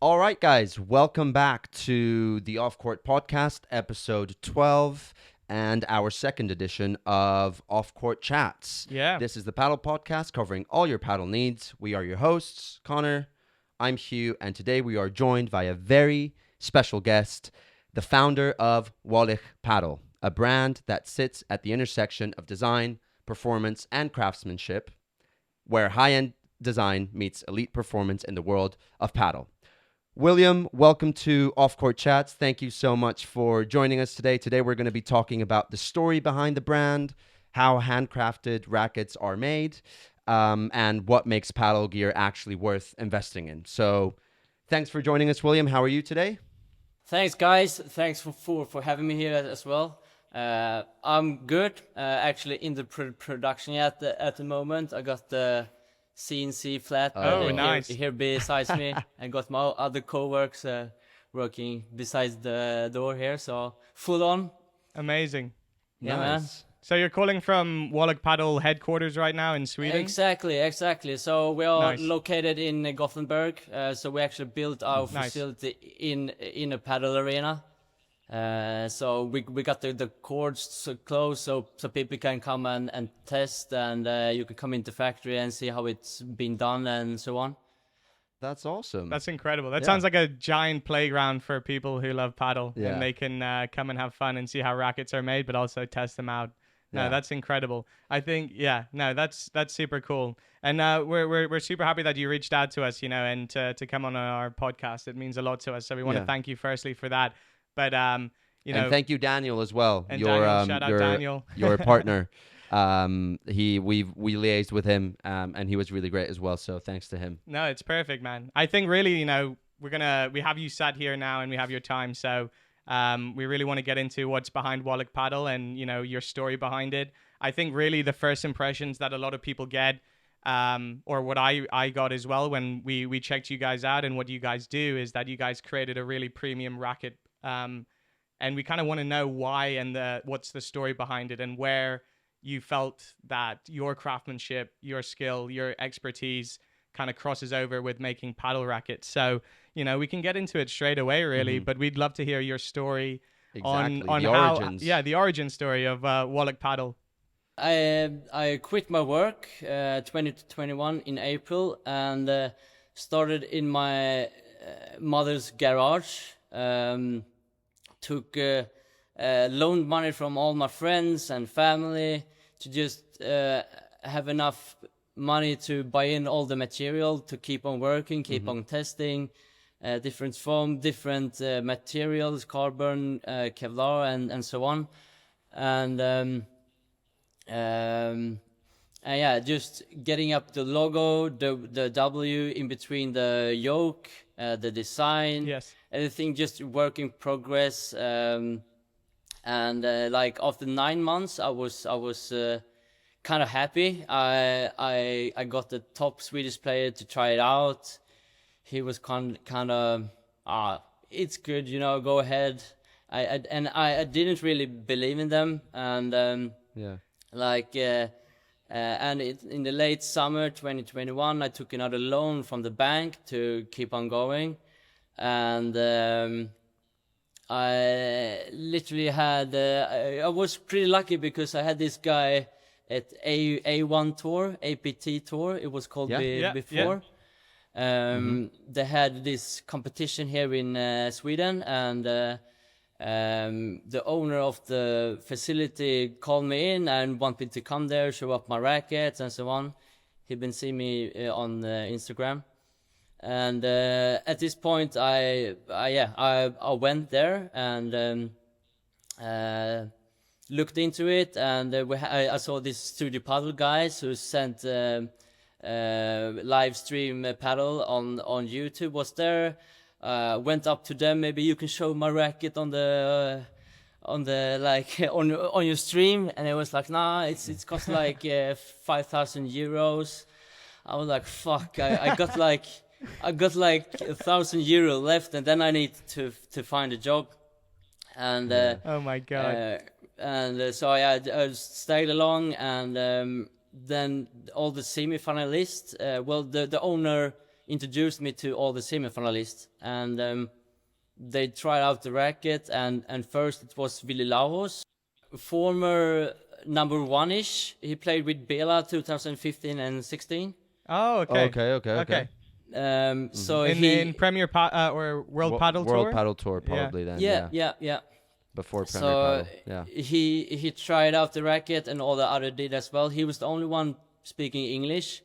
All right, guys, welcome back to the Off Court Podcast, episode 12, and our second edition of Off Court Chats. Yeah. This is the paddle podcast covering all your paddle needs. We are your hosts, Connor, I'm Hugh, and today we are joined by a very special guest, the founder of Wallich Padel, a brand that sits at the intersection of design, performance, and craftsmanship, where high-end design meets elite performance in the world of paddle. William, welcome to Off Court Chats. Thank you so much for joining us today. Today we're going to be talking about the story behind the brand, how handcrafted rackets are made, and what makes paddle gear actually worth investing in. So thanks for joining us, William. How are you today? Thanks, guys. Thanks for having me here as well. I'm good. Actually, in the production at the moment. I got the CNC flat nice. here besides me, and got my other co-workers working besides the door here. So full on. Amazing. Yeah, Nice. man. So you're calling from Wallich Padel headquarters right now in Sweden? Exactly. So we are Nice. located in Gothenburg. So we actually built our Nice. facility in a paddle arena. So we got the courts so close so people can come and test, and you can come into factory and see how it's been done and so on. That's awesome. That's incredible. That Yeah. sounds like a giant playground for people who love paddle. Yeah. And they can come and have fun and see how rackets are made, but also test them out. No, Yeah. that's incredible. I think, that's super cool. And we're super happy that you reached out to us, and to come on our podcast. It means a lot to us. So we want to Yeah. thank you firstly for that. But, And thank you, Daniel, as well. And your Daniel, shout out Daniel. your partner. We liaised with him, and he was really great as well. So thanks to him. No, it's perfect, man. I think really, we have you sat here now and we have your time. So we really want to get into what's behind Wallich Padel and, your story behind it. I think really the first impressions that a lot of people get, or what I got as well when we checked you guys out and what you guys do, is that you guys created a really premium racket. And we kind of want to know why and what's the story behind it and where you felt that your craftsmanship, your skill, your expertise kind of crosses over with making paddle rackets. So, we can get into it straight away, really, but we'd love to hear your story Exactly. on The how, origins. the origin story of Wallich Padel. I quit my work 2021 in April and started in my mother's garage. Took loaned money from all my friends and family to just have enough money to buy in all the material to keep on working, keep on testing different foam, different materials, carbon, Kevlar, and so on. And just getting up the logo, the W in between the yoke, the design. Yes. Everything just work in progress. And like after 9 months, I was kind of happy. I got the top Swedish player to try it out. He was kind of it's good, go ahead. I didn't really believe in them, and and in the late summer 2021, I took another loan from the bank to keep on going. And I literally had, I was pretty lucky because I had this guy at A1 Tour, APT Tour, it was called before. They had this competition here in Sweden, and the owner of the facility called me in and wanted to come there, show up my rackets and so on. He'd been seeing me on Instagram. And at this point, I went there and looked into it, and I saw these Studio Paddle guys who sent live stream paddle on YouTube was there. Went up to them, maybe you can show my racket on the on your stream, and it was like, nah, it's cost like 5,000 euros. I was like, fuck, I got like 1,000 euro left, and then I need to find a job. And Oh my god. So I stayed along, and then all the semi-finalists. The owner introduced me to all the semi-finalists, and they tried out the racket, and first it was Willy Lauros, former number one-ish. He played with Bela 2015 and 16. Oh, okay. Okay. So in Premier or World Padel Tour? World Padel Tour, probably then. Yeah. Before Premier So Padel. Yeah. he tried out the racket, and all the other did as well. He was the only one speaking English.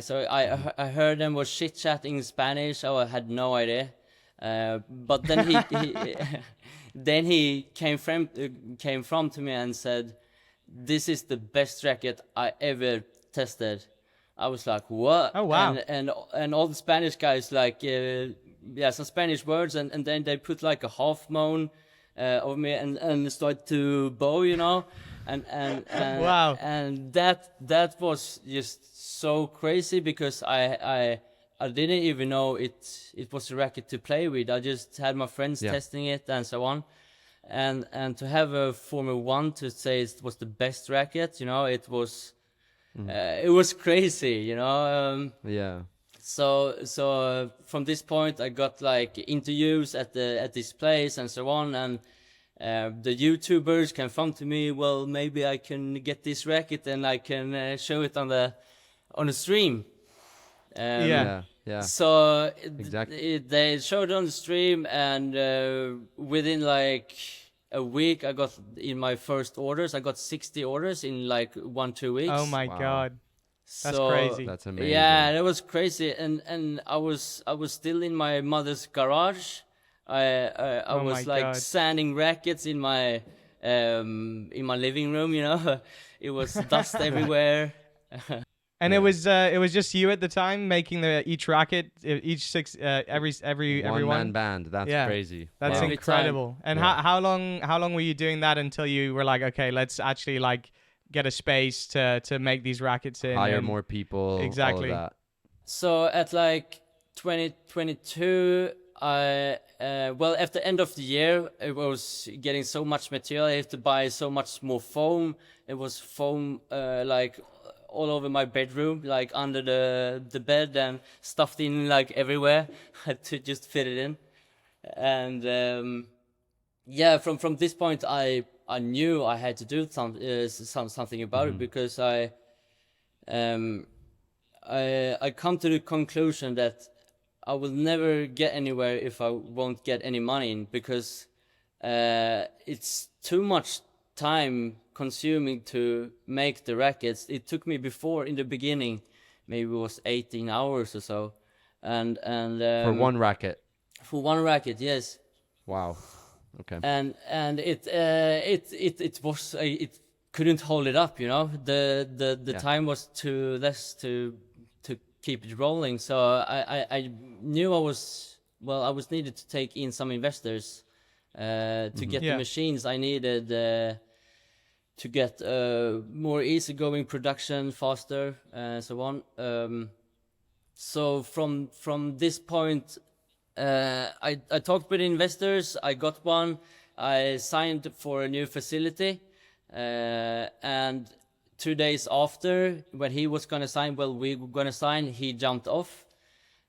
So I heard them was chit chatting in Spanish. I had no idea. But then he came from to me and said, "This is the best racket I ever tested." I was like, "What?" Oh wow! And all the Spanish guys like some Spanish words, and then they put like a half moan over me and start to bow, you know, and wow! And that was just so crazy because I didn't even know it was a racket to play with. I just had my friends testing it and so on, and to have a Formula One to say it was the best racket, you know, it was crazy, you know. So from this point, I got like interviews at this place and so on, and the YouTubers came from to me. Well, maybe I can get this racket and I can show it on the stream. So exactly. they showed it on the stream, and within like a week, I got in my first orders. I got 60 orders in like 1-2 weeks. Oh my god, that's crazy. That's amazing. Yeah, that was crazy, and I was still in my mother's garage. I was like sanding rackets in my living room. You know, it was dust everywhere. And it was just you at the time making each racket, every one-man band. That's crazy. That's incredible. And how long were you doing that until you were like, okay, let's actually like get a space to make these rackets in, hire more people, exactly. all of that. So at like 2022, after the end of the year, it was getting so much material. I had to buy so much more foam. It was foam like all over my bedroom, like under the bed, and stuffed in like everywhere. I had to just fit it in. And from this point, I knew I had to do something about it, because I come to the conclusion that I will never get anywhere if I won't get any money in, because it's too much time consuming to make the rackets. It took me before, in the beginning, maybe it was 18 hours or so, and for one racket. For one racket, yes. Wow. Okay. And it was it couldn't hold it up, you know. The time was too less to keep it rolling. So I knew I was needed to take in some investors to get the machines I needed to get more easygoing production, faster, and so on. So from this point, I talked with investors. I got one. I signed for a new facility, and 2 days after, when he was gonna sign, we were gonna sign, he jumped off.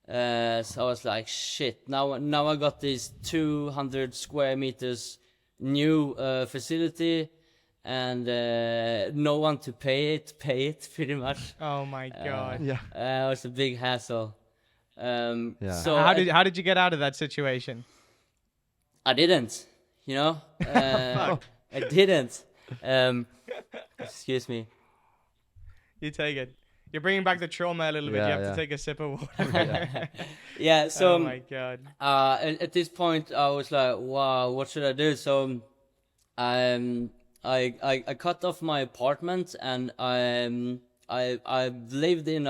So I was like, shit. Now I got this 200 square meters new facility, and no one to pay it pretty much. Oh my god. It was a big hassle. So how did you get out of that situation? I didn't, you know. I didn't. Excuse me. You take it. You're bringing back the trauma a little bit. You have to take a sip of water. So oh my god. At this point, I was like, wow, what should I do? So I cut off my apartment, and I lived in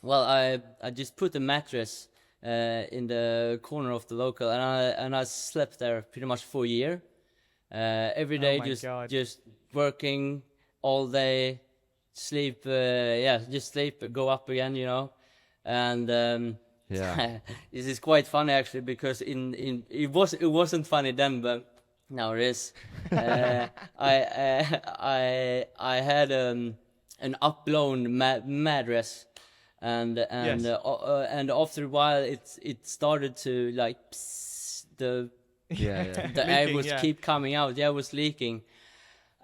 I just put a mattress in the corner of the local, and I slept there pretty much for a year. Every day, just working all day, sleep, just sleep, go up again, you know. And this is quite funny actually, because it wasn't funny then, but now it is. I had an upblown mattress. and after a while it started to like the air Leaking, was keep coming out. Yeah, it was leaking.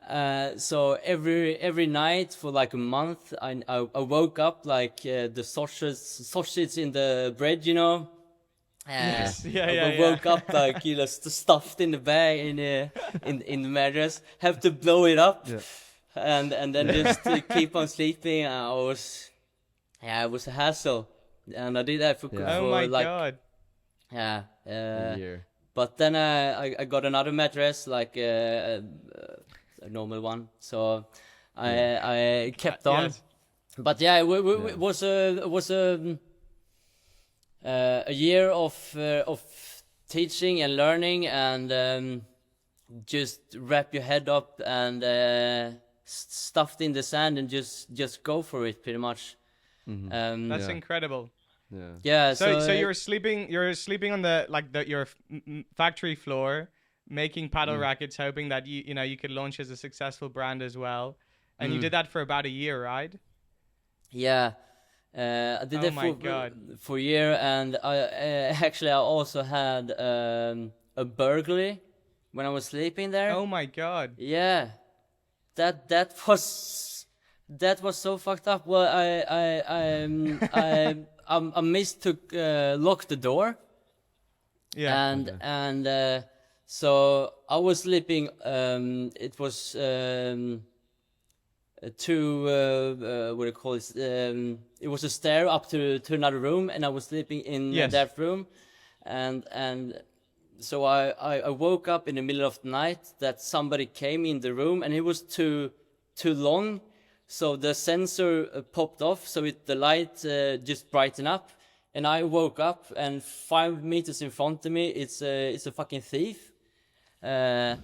So every night for like a month, I woke up like the sausage in the bread, you know. I woke up like stuffed in the bag in the mattress. Have to blow it up, and then just keep on sleeping. It was a hassle, and I did that for oh my god. Yeah. A year. But then I got another mattress, like a normal one. So I kept on. Yes. But yeah, it was a year of teaching and learning, and just wrap your head up and stuffed in the sand and just go for it, pretty much. Mm-hmm. That's incredible. Yeah. So you're sleeping on your factory floor, making paddle rackets, hoping that you could launch as a successful brand as well. And you did that for about a year, right? Yeah. I did that for a year, and I also had a burglary when I was sleeping there. Oh my god! Yeah, that was so fucked up. Well, I missed to lock the door. Yeah, and so I was sleeping. It was what do you call it? It was a stair up to another room, and I was sleeping in that room, and so I woke up in the middle of the night that somebody came in the room, and it was too long, so the sensor popped off, so the light just brightened up, and I woke up, and 5 meters in front of me it's a fucking thief, and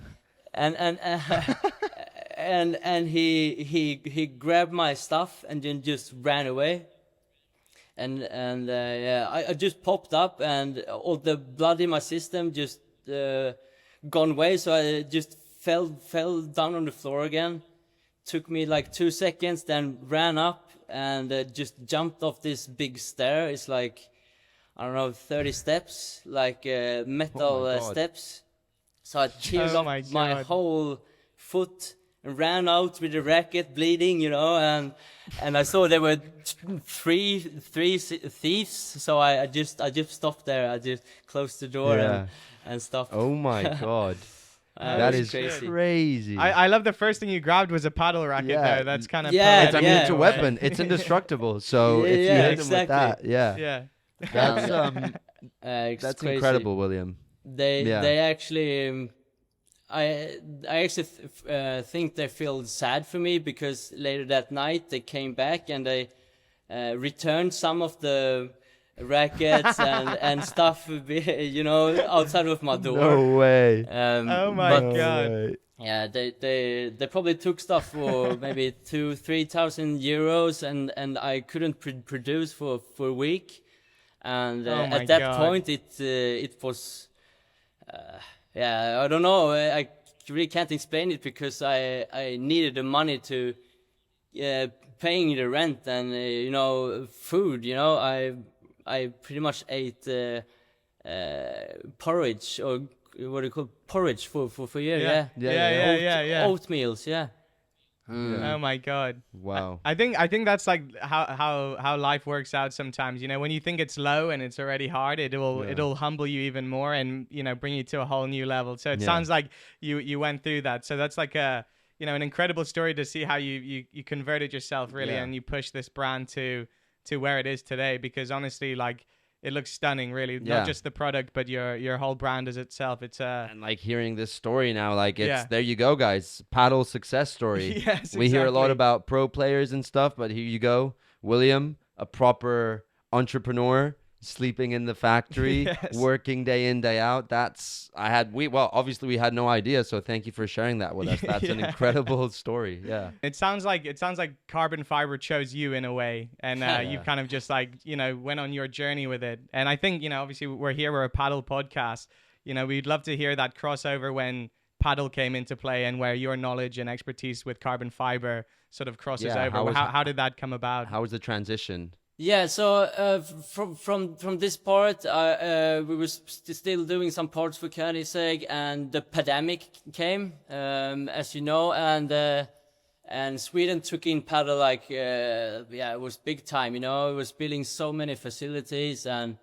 he grabbed my stuff and then just ran away. And I just popped up, and all the blood in my system just gone away. So I just fell down on the floor again. Took me like 2 seconds, then ran up and just jumped off this big stair. It's like, I don't know, 30 steps, like metal steps. So I teared off my whole foot and ran out with the racket bleeding, you know, and I saw there were three thieves, so I just stopped there. I just closed the door and stopped. Oh my god. That is crazy. I love the first thing you grabbed was a paddle racket though. That's kind of it's a weapon. It's indestructible. So if you hit them with that, that's crazy. Incredible, William. They actually I actually think they feel sad for me, because later that night they came back and they returned some of the rackets and stuff, you know, outside of my door. No way. Oh my god. Way. Yeah, they probably took stuff for maybe 2,000-3,000 euros, and I couldn't produce for a week, and at that point it was. I don't know. I really can't explain it, because I needed the money to paying the rent and food. You know, I pretty much ate porridge, or what do you call porridge for a year. Oatmeals. Yeah. Oh my god. Wow. I think that's like how life works out sometimes. You know, when you think it's low and it's already hard, it'll humble you even more and, you know, bring you to a whole new level. So it sounds like you went through that. So that's like an incredible story to see how you converted yourself really and you pushed this brand to where it is today, because honestly, like, it looks stunning, really. Not just the product, but your whole brand as itself. It's and like hearing this story now, like it's there you go, guys. Paddle success story. Yes, we hear a lot about pro players and stuff, but here you go, William, a proper entrepreneur, sleeping in the factory, working day in, day out. Obviously we had no idea, so thank you for sharing that with us. That's an incredible story. Yeah. It sounds like carbon fiber chose you in a way, and you've kind of just like, you know, went on your journey with it. And I think, you know, obviously we're a paddle podcast. You know, we'd love to hear that crossover when paddle came into play and where your knowledge and expertise with carbon fiber sort of crosses over. How did that come about? How was the transition? Yeah, so from this part, we were still doing some parts for Koenigsegg, and the pandemic came, as you know, and Sweden took in paddle like it was big time, you know. It was building so many facilities, and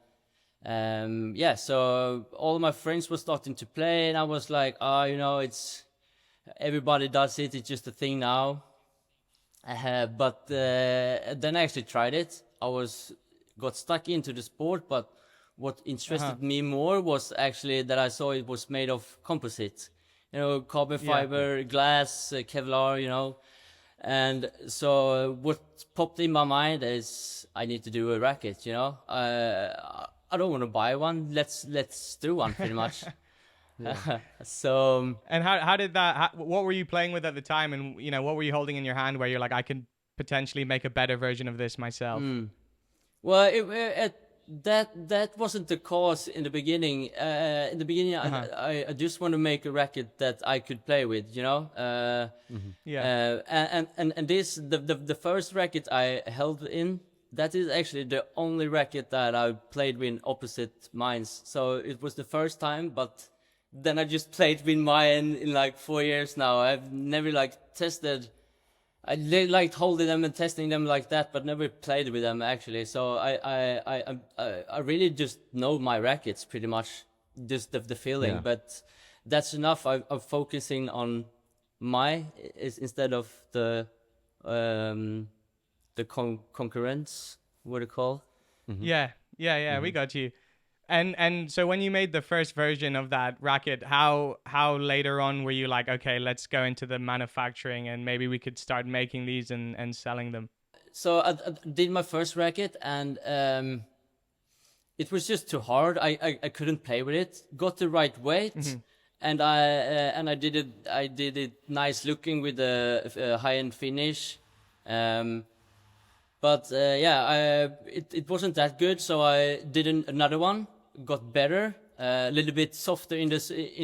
so all my friends were starting to play, and I was like, you know, it's everybody does it. It's just a thing now. But then I actually tried it. Got stuck into the sport, but what interested me more was actually that I saw it was made of composite, you know, carbon fiber, glass, Kevlar, you know. And so what popped in my mind is I need to do a racket, you know. I don't want to buy one. Let's do one, pretty much. So. And how did that? What were you playing with at the time, and you know, what were you holding in your hand where you're like, I can potentially make a better version of this myself? Well, that wasn't the cause in the beginning. In the beginning, I just want to make a racket that I could play with, you know. And this the first racket I held in. That is actually the only racket that I played with opposite minds. So it was the first time, but then I just played with mine in like 4 years now. I've never like tested. I liked holding them and testing them like that, but never played with them actually. So I really just know my rackets pretty much, just the feeling. Yeah. But that's enough. I'm focusing on instead of the concurrence. What do you call? Mm-hmm. Yeah. We got you. And so when you made the first version of that racket, how later on were you like, okay, let's go into the manufacturing and maybe we could start making these and selling them? So I did my first racket, and it was just too hard. I couldn't play with it. Got the right weight, and I did it nice looking with a high-end finish. But it wasn't that good, so I did another one. Got better, a little bit softer in the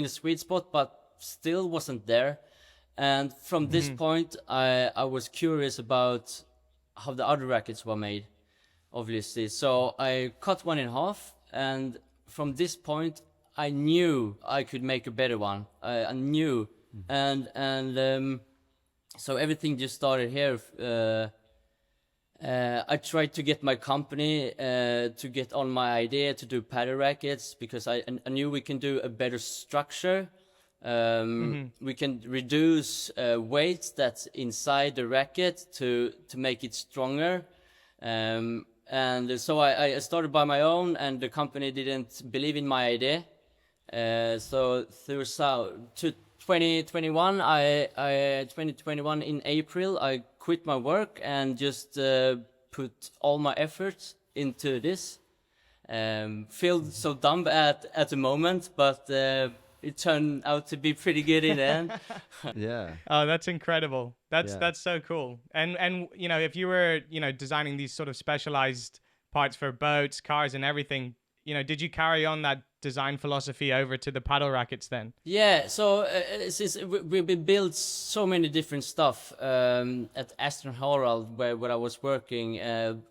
sweet spot, but still wasn't there. And from this point, I was curious about how the other rackets were made, obviously. So I cut one in half, and from this point, I knew I could make a better one. I knew, and so everything just started here. I tried to get my company to get on my idea to do paddle rackets, because I knew we can do a better structure. We can reduce weight that's inside the racket to make it stronger. And so I started by my own, and the company didn't believe in my idea. So through 2021, 2021 in April, I quit my work and just put all my efforts into this. Feel so dumb at the moment, but it turned out to be pretty good in the end. Yeah. Oh, that's incredible. That's so cool. And you know, if you were, you know, designing these sort of specialized parts for boats, cars, and everything, you know, did you carry on that design philosophy over to the paddle rackets then? Yeah, so since we built so many different stuff at Aston Harald, where I was working,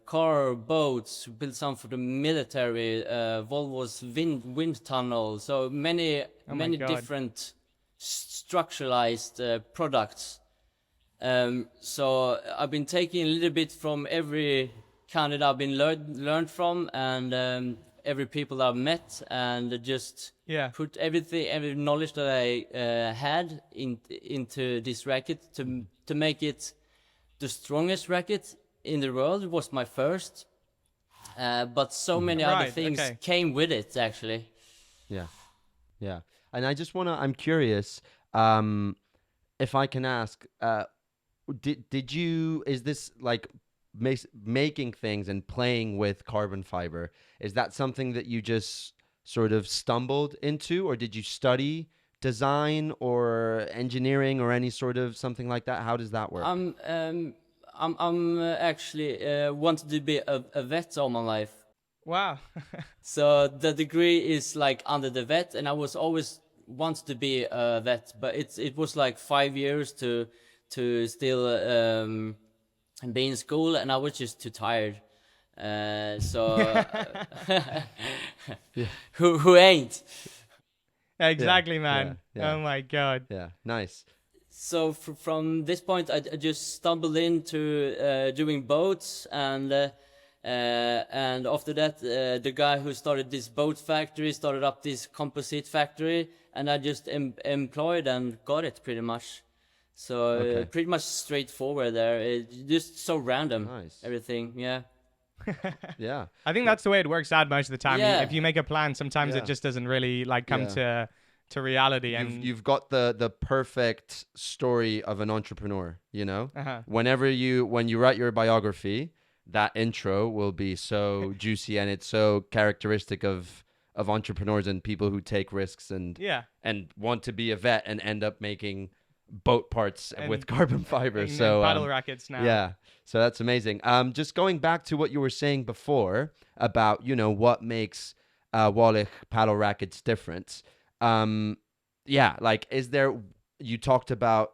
car, boats, built some for the military, Volvo's wind tunnel, so many different structuralized products. So I've been taking a little bit from every kind that I've been learned from, and every people I've met, and just put every knowledge that I had into this racket to make it the strongest racket in the world. It was my first, but so many other things came with it actually. Yeah. And I'm curious, if I can ask, is this like making things and playing with carbon fiber, is that something that you just sort of stumbled into, or did you study design or engineering or any sort of something like that? How does that work? I'm actually wanted to be a vet all my life. Wow. So the degree is like under the vet, and I was always wanted to be a vet, but it was like 5 years to still be in school, and I was just too tired. Who ain't? Exactly, man. Yeah. Oh my god. Yeah, nice. So from this point, I just stumbled into doing boats, and after that, the guy who started this boat factory started up this composite factory, and I just employed and got it pretty much. So pretty much straightforward there. It's just so random. Nice. Everything, yeah. Yeah. I think that's the way it works out most of the time. Yeah. If you make a plan, sometimes it just doesn't really like come to reality. And You've got the perfect story of an entrepreneur, you know? When you write your biography, that intro will be so juicy, and it's so characteristic of entrepreneurs and people who take risks and want to be a vet and end up making boat parts with carbon fiber. So paddle rackets now. Yeah. So that's amazing. Just going back to what you were saying before about, what makes Wallich paddle rackets different. You talked about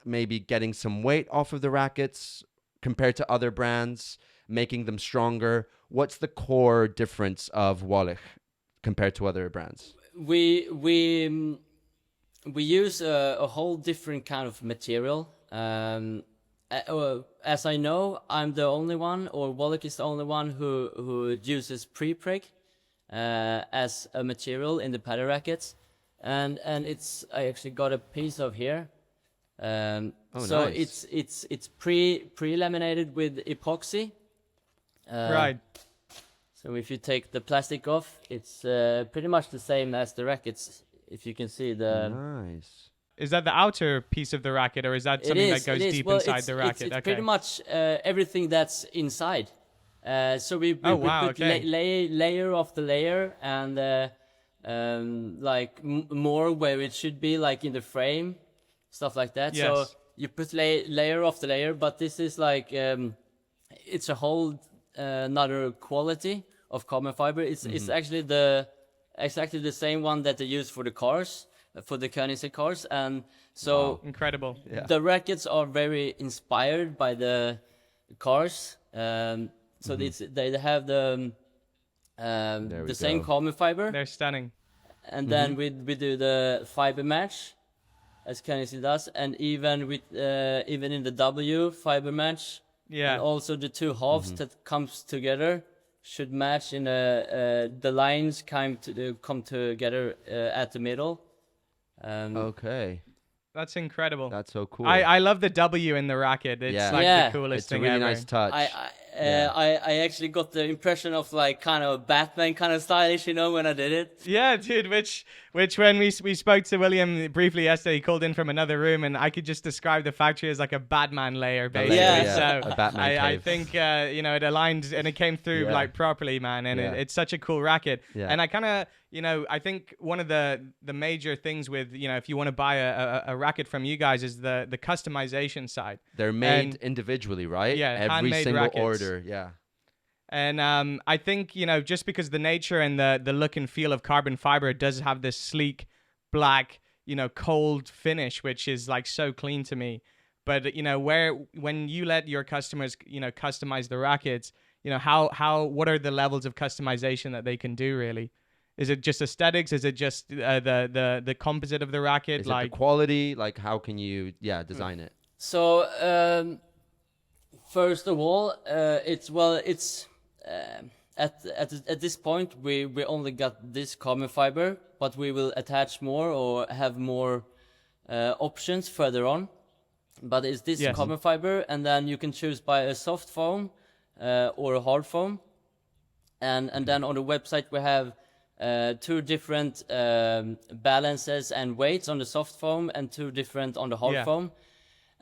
maybe getting some weight off of the rackets compared to other brands, making them stronger. What's the core difference of Wallich compared to other brands? We use a whole different kind of material. As I know, I'm the only one, or Wallich is the only one who uses pre-preg as a material in the paddle rackets, and I actually got a piece of here. Nice. It's pre-laminated with epoxy. Right. So if you take the plastic off, it's pretty much the same as the rackets. If you can see the. Nice. Is that the outer piece of the racket, or is that something that goes deep inside the racket? It's pretty much everything that's inside. So we put layer after layer, and more where it should be, like in the frame, stuff like that. Yes. So you put layer after layer, but this is like it's a whole another quality of carbon fiber. It's actually exactly the same one that they use for the cars, for the Koenigsegg cars, and so incredible. Yeah. The rackets are very inspired by the cars. So they have the same carbon fiber. They're stunning. And then we do the fiber match, as Koenigsegg does, and even in the W fiber match. Yeah. And also the two halves that comes together should match in the lines come together at the middle. Okay. That's incredible. That's so cool. I love the W in the racket. It's the coolest thing ever. It's a really nice touch. I actually got the impression of like kind of Batman kind of stylish, when I did it. Yeah, dude. Which when we spoke to William briefly yesterday, he called in from another room, and I could just describe the factory as like a Batman layer, basically. Yeah. So a Batman I cave. think it aligned and it came through like properly, man. And it's such a cool racket. Yeah. And I kind of I think one of the major things with if you want to buy a racket from you guys is the customization side. They're made individually, right? Yeah, every handmade single rackets. order. Yeah. And I think, just because the nature and the look and feel of carbon fiber does have this sleek, black, cold finish, which is like so clean to me. But, when you let your customers, customize the rackets, what are the levels of customization that they can do really? Is it just aesthetics? Is it just the composite of the racket? Is it the quality? Like, how can you, design it? So, first of all, it's at this point we only got this carbon fiber, but we will attach more or have more options further on. But it's this carbon fiber, and then you can choose by a soft foam or a hard foam, and then on the website we have two different balances and weights on the soft foam and two different on the hard foam.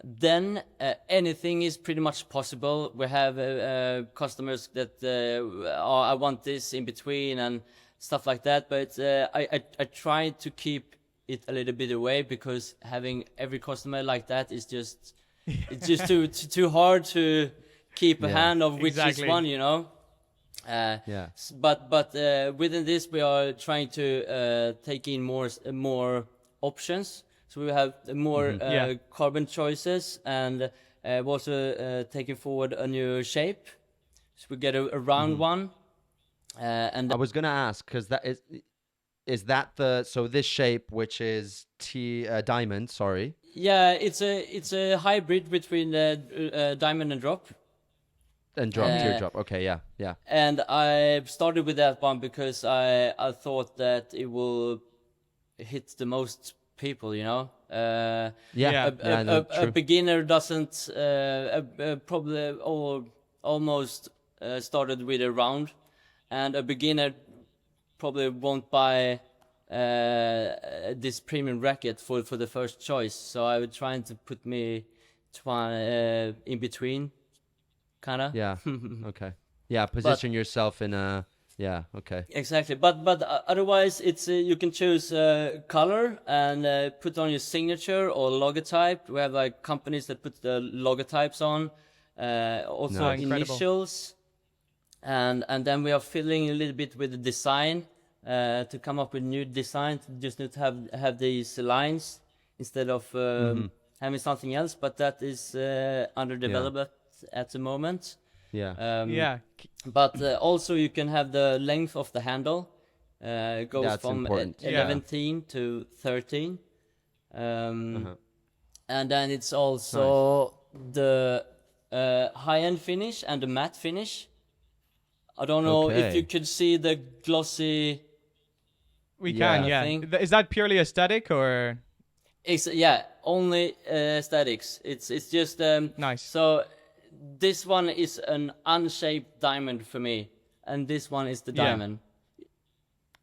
Then anything is pretty much possible. We have customers that I want this in between and stuff like that. But I try to keep it a little bit away, because having every customer like that is just it's just too hard to keep a hand of which is one, But within this we are trying to take in more options. So we have more carbon choices, and we're also taking forward a new shape. So we get a round one, and I was gonna ask because that is that so this shape, which is diamond, sorry. yeah, it's a hybrid between diamond and drop. And teardrop. Okay, yeah. And I started with that one because I thought that it will hit the most people, you know. A beginner doesn't probably almost started with a round, and a beginner probably won't buy this premium racket for the first choice. So I was trying to put me in between, kind of. Yeah. Okay. Yeah. Position yourself in a. Yeah. Okay. Exactly. But otherwise, it's you can choose color and put on your signature or logotype. We have like companies that put the logotypes on, also Nice. initials, and then we are filling a little bit with the design to come up with new design. Just need to have these lines instead of having something else. But that is under development at the moment. Yeah. But also you can have the length of the handle goes That's from important. 11 to 13. And then it's also the high-end finish and the matte finish. I don't know if you could see the glossy. We can, yeah. Is that purely aesthetic or? It's only aesthetics. It's just nice. So this one is an unshaped diamond for me, and this one is the diamond.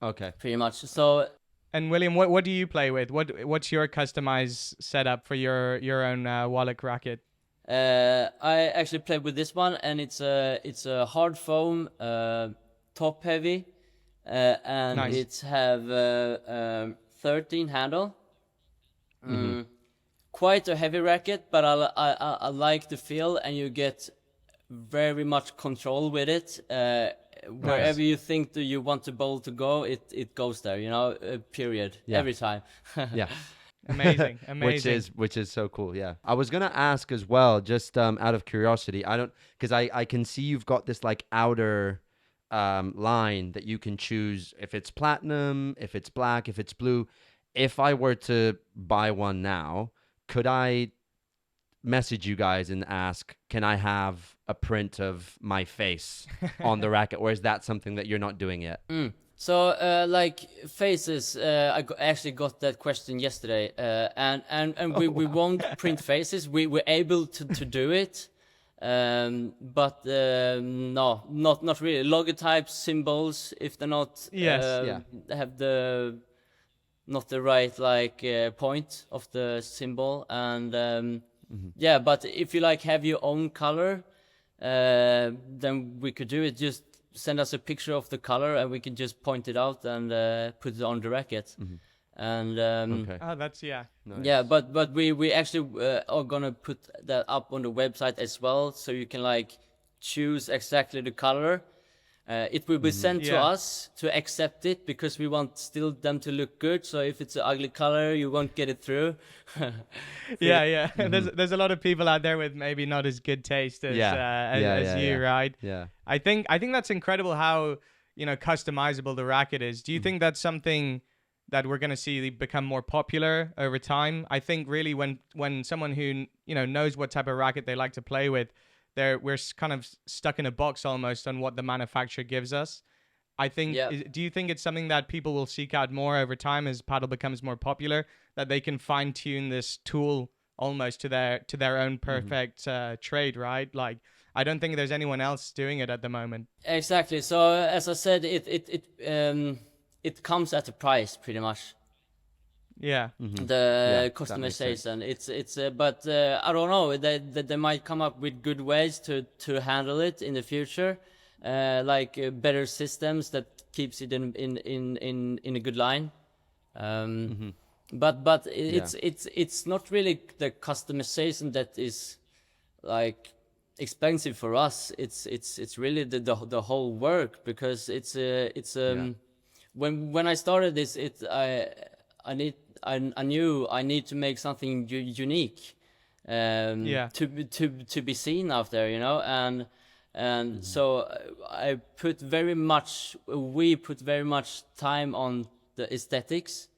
Okay. Pretty much. So. And William, what do you play with? What's your customized setup for your own Wallich racket? I actually play with this one, and it's a hard foam, top heavy, and nice. It have 13 handle. Quite a heavy racket, but I like the feel, and you get very much control with it. Wherever you think that you want the ball to go, it goes there. You know, period. Every time. Yeah. Amazing. Which is so cool. Yeah. I was gonna ask as well, just out of curiosity. Because I can see you've got this like outer line that you can choose if it's platinum, if it's black, if it's blue. If I were to buy one now, could I message you guys and ask, can I have a print of my face on the racket, or is that something that you're not doing yet? So, like faces, I actually got that question yesterday, and we won't print faces. We're able to do it, but no, not really. Logotypes, symbols, if they're not have the not the right like point of the symbol, and but if you like have your own color, then we could do it. Just send us a picture of the color, and we can just point it out and put it on the racket. And oh, that's nice. Yeah, but we actually are gonna put that up on the website as well, so you can like choose exactly the color. It will be sent to us to accept it, because we want still them to look good. So if it's an ugly color, you won't get it through. Yeah. There's a lot of people out there with maybe not as good taste as you, right? Yeah. I think that's incredible how, you know, customizable the racket is. Do you think that's something that we're going to see become more popular over time? I think really when someone who, you know, knows what type of racket they like to play with, we're kind of stuck in a box almost on what the manufacturer gives us. I think. Do you think it's something that people will seek out more over time as paddle becomes more popular? That they can fine tune this tool almost to their own perfect trade, right? Like, I don't think there's anyone else doing it at the moment. Exactly. So as I said, it comes at a price pretty much. Yeah. The customization. It's but I don't know. They might come up with good ways to handle it in the future, like better systems that keeps it in a good line. But it's not really the customization that is like expensive for us. It's really the whole work, because when I started this, I knew I need to make something unique, to be seen out there, you know, and And so we put very much time on the aesthetics,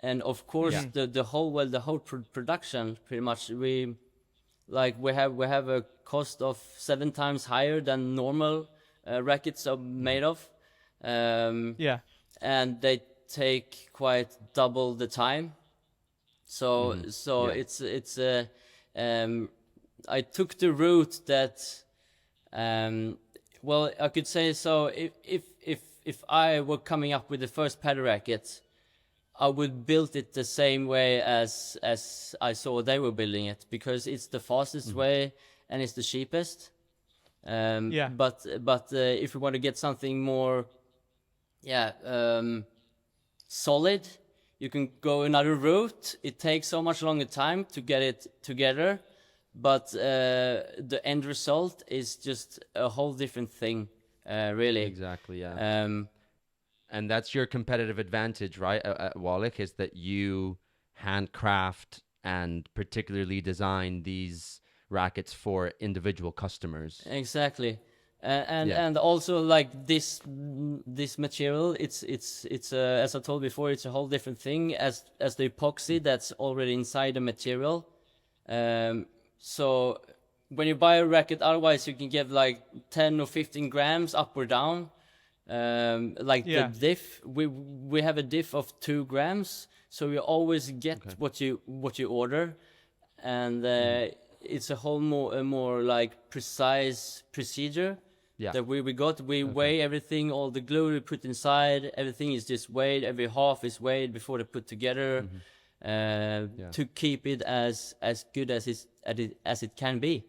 and of course the whole production pretty much we have a cost of 7 times higher than normal rackets are made of. And they take quite double the time. So it's I took the route that I could say, so if I were coming up with the first paddle racket, I would build it the same way as I saw they were building it, because it's the fastest way and it's the cheapest. But if you want to get something more solid, you can go another route. It takes so much longer time to get it together, but the end result is just a whole different thing, really. Exactly, yeah. And that's your competitive advantage, right, at Wallich, is that you handcraft and particularly design these rackets for individual customers. Exactly. And also, like, this material, it's as I told before, it's a whole different thing as the epoxy that's already inside the material. So when you buy a racket, otherwise you can get like 10 or 15 grams up or down. The diff, we have a diff of 2 grams, so you always get what you order, and it's a whole more like precise procedure that we weigh everything, all the glue we put inside, everything is just weighed, every half is weighed before they put together, to keep it as good as it can be,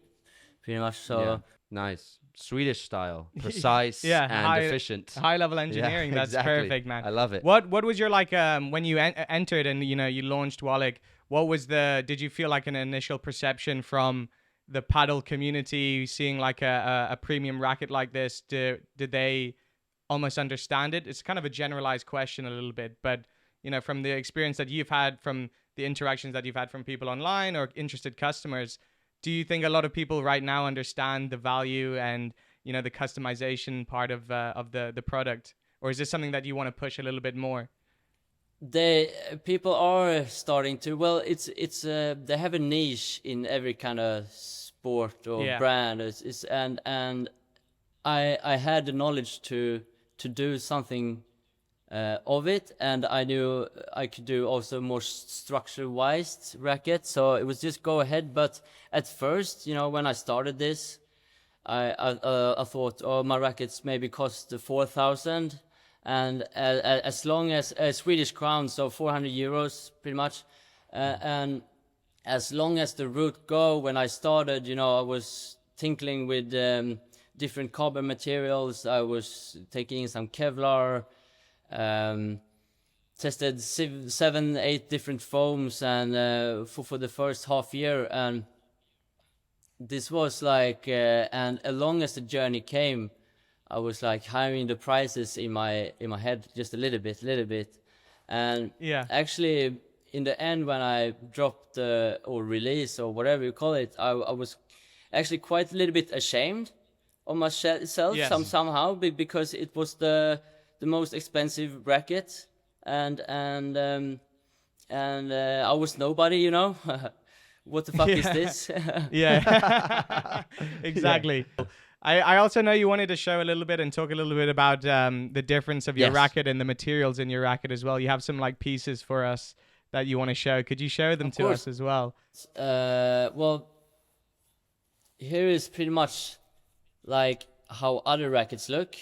pretty much. So nice. Swedish style, precise and efficient. High level engineering. That's perfect, man. I love it. What was your when you entered and you launched Wallich? What was did you feel like an initial perception from the paddle community seeing like a premium racket like this? Did they almost understand it? It's kind of a generalized question a little bit, but from the experience that you've had, from the interactions that you've had from people online or interested customers, do you think a lot of people right now understand the value and the customization part of the product, or is this something that you want to push a little bit more? People are starting to. Well, it's they have a niche in every kind of sport or brand. And I had the knowledge to do something of it, and I knew I could do also more structure-wise racket, so it was just go ahead. But at first, when I started this, I thought, my rackets maybe cost 4,000, and as long as Swedish crowns, so 400 euros pretty much, and as long as the route go, when I started, I was tinkling with different carbon materials. I was taking in some Kevlar, tested 7-8 different foams, and for the first half year, and this was like and as long as the journey came, I was like hiring the prices in my head just a little bit, and actually in the end, when I dropped or release or whatever you call it, I was actually quite a little bit ashamed of myself somehow, because it was the most expensive racket, and I was nobody, what the fuck is this? Exactly. I also know you wanted to show a little bit and talk a little bit about the difference of your racket and the materials in your racket as well. You have some like pieces for us that you want to show. Could you show them to us as well? Well, here is pretty much like how other rackets look.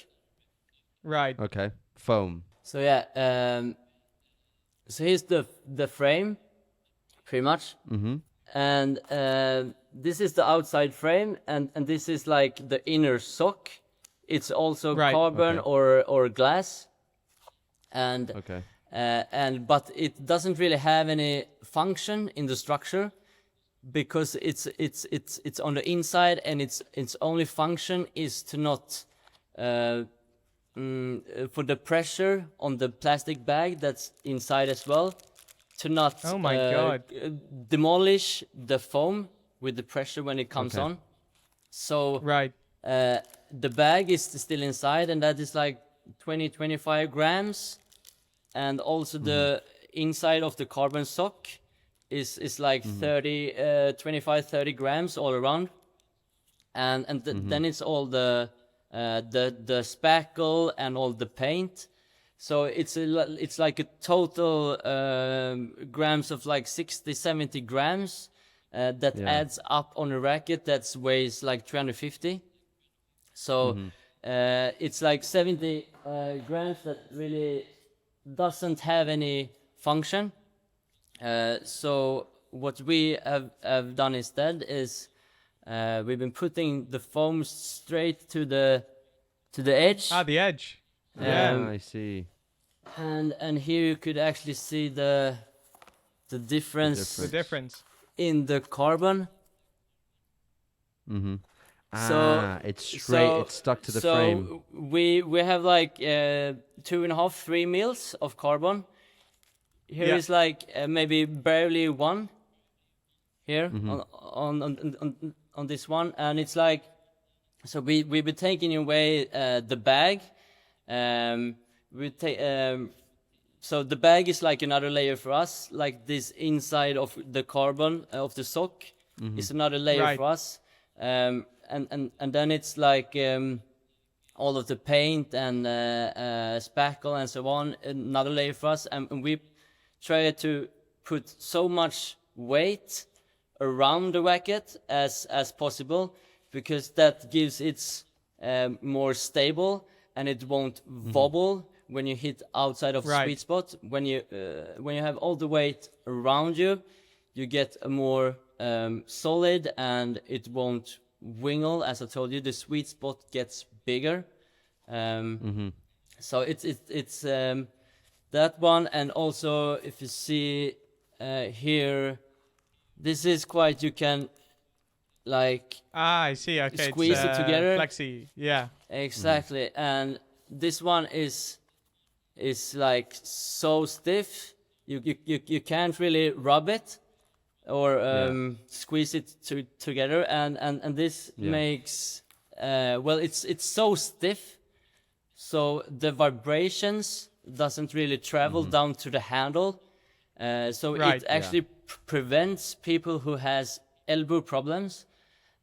Right. Okay. Foam. So so here's the frame, pretty much. Mm-hmm. And this is the outside frame, and this is like the inner sock. It's also carbon or glass, and but it doesn't really have any function in the structure, because it's on the inside, and its only function is to not for the pressure on the plastic bag that's inside as well, to not demolish the foam with the pressure when it comes on. So the bag is still inside, and that is like 20-25 grams, and also the inside of the carbon sock is like 25-30 grams all around, and then it's all the spackle and all the paint. So it's like a total grams of like 60-70 grams that adds up on a racket that weighs like 350. So it's like 70 grams that really doesn't have any function. So what we have done instead is we've been putting the foam straight to the edge. The edge. Yeah, I see. And here you could actually see the difference. The difference in the carbon. It's straight. It's stuck to the frame. So we have like 2.5-3 mils of carbon. Here is like maybe barely 1 here on this one, and it's like, so we've been taking away the bag. So the bag is like another layer for us, like this inside of the carbon of the sock is another layer for us, and then it's like all of the paint and spackle and so on, another layer for us, and we try to put so much weight around the racket as possible, because that gives it more stable, and it won't wobble when you hit outside of the sweet spot. When you have all the weight around you, you get a more solid, and it won't wingle. As I told you, the sweet spot gets bigger. So it's that one, and also if you see here, this is quite, you can like I see. Okay, squeeze it together. Flexi, yeah. Exactly, and this one is like so stiff. You can't really rub it or squeeze it together, and this makes it's so stiff, so the vibrations doesn't really travel down to the handle, so it actually prevents people who has elbow problems.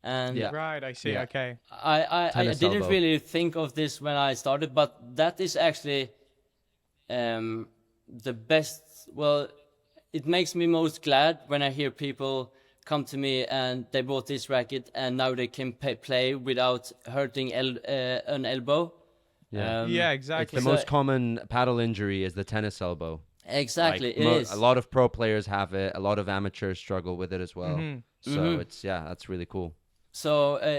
And right, I see. Okay, I didn't really think of this when I started, but that is actually the best. Well, it makes me most glad when I hear people come to me and they bought this racket and now they can play without hurting an elbow. Yeah, exactly. It's the most common paddle injury is the tennis elbow. Exactly, like, it is. A lot of pro players have it. A lot of amateurs struggle with it as well. So it's that's really cool. So so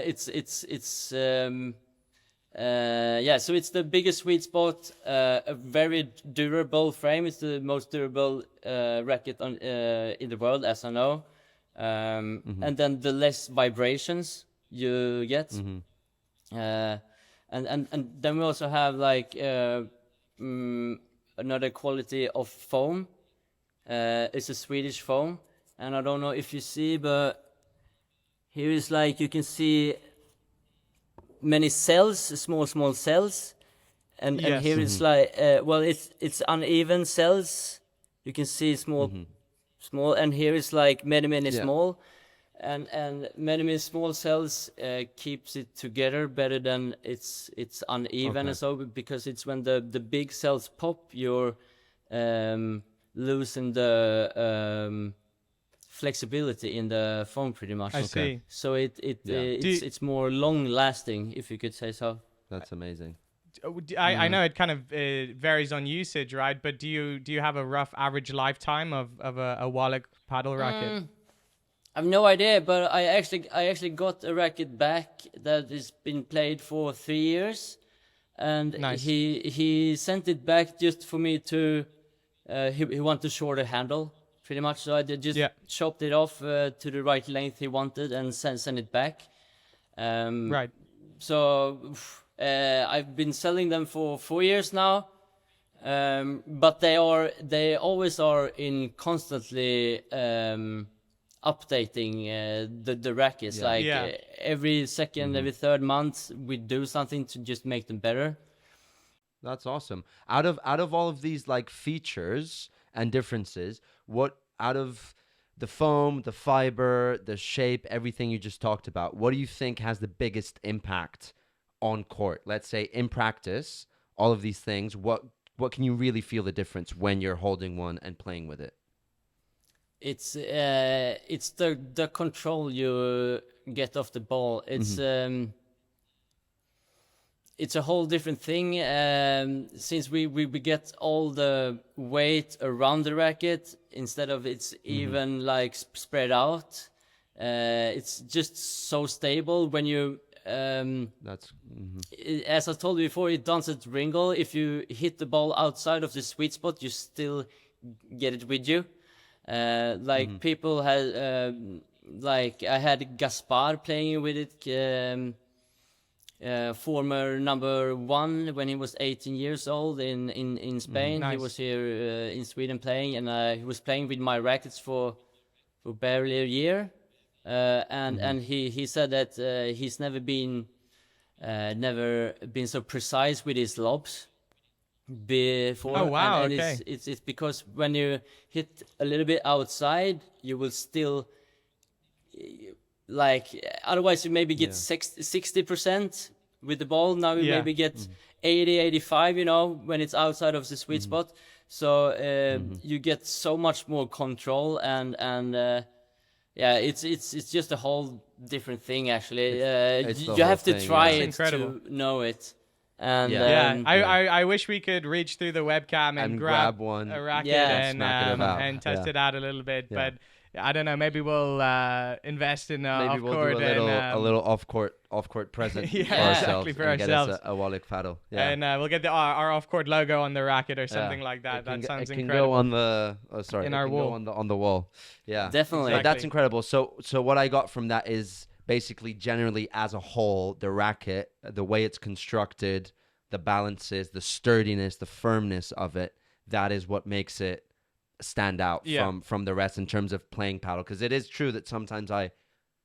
it's the biggest sweet spot, a very durable frame. It's the most durable racket in the world, as I know. And then the less vibrations you get. And then we also have like another quality of foam. It's a Swedish foam, and I don't know if you see, but here is like, you can see many cells, small cells, and here it's like it's uneven cells. You can see small, and here is like many small, and many small cells keeps it together better than it's uneven and so, because it's when the big cells pop, you're losing the flexibility in the foam pretty much. I see. So it's more long lasting, if you could say so. That's amazing. I know it kind of varies on usage, right? But do you have a rough average lifetime of a Wallich paddle racket? I have no idea, but I actually got a racket back that has been played for 3 years, and he sent it back just for me to he wanted a shorter handle. Pretty much, so I just chopped it off to the right length he wanted and sent it back. Right. So I've been selling them for 4 years now, but they always are in constantly updating the rackets. Every second, every third month, we do something to just make them better. That's awesome. Out of all of these like features and differences, what out of the foam, the fiber, the shape, everything you just talked about, what do you think has the biggest impact on court? Let's say in practice, all of these things, what can you really feel the difference when you're holding one and playing with it? It's the control you get off the ball. It's a whole different thing, since we get all the weight around the racket instead of it's even like spread out. It's just so stable when you as I told you before, it doesn't wrinkle. If you hit the ball outside of the sweet spot, you still get it with you. People had like I had Gaspar playing with it, former number one when he was 18 years old in Spain. Nice. He was here in Sweden playing, and he was playing with my rackets for barely a year. And he said that he's never been so precise with his lobs before. Oh wow! And okay. It's because when you hit a little bit outside, you will still otherwise you maybe get 60% with the ball. Now you maybe get 80-85, when it's outside of the sweet spot. So you get so much more control, and it's just a whole different thing actually. You have to try it to know it. And I wish we could reach through the webcam and grab one, a racket and test it out a little bit. But I don't know. Maybe we'll invest in maybe we'll do a little off court present for ourselves and get us a Wallich Padel. Yeah. And we'll get our off court logo on the racket or something like that. That sounds incredible. It can go on the in our wall. go on the wall. Yeah, definitely. Exactly. That's incredible. So what I got from that is basically generally as a whole, the racket, the way it's constructed, the balances, the sturdiness, the firmness of it, that is what makes it stand out from the rest in terms of playing paddle. Because it is true that sometimes I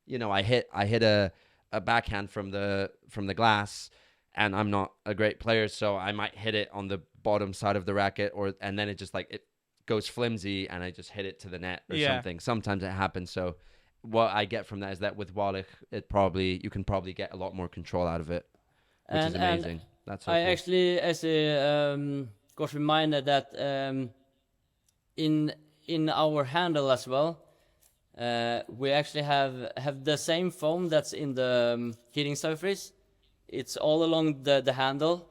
hit a backhand from the glass, and I'm not a great player, so I might hit it on the bottom side of the racket, and then it just it goes flimsy, and I just hit it to the net or something. Sometimes it happens. So what I get from that is that with Wallich, you can probably get a lot more control out of it, which is amazing. That's so I cool. actually got reminded that in our handle as well, we actually have the same foam that's in the heating surface. It's all along the handle,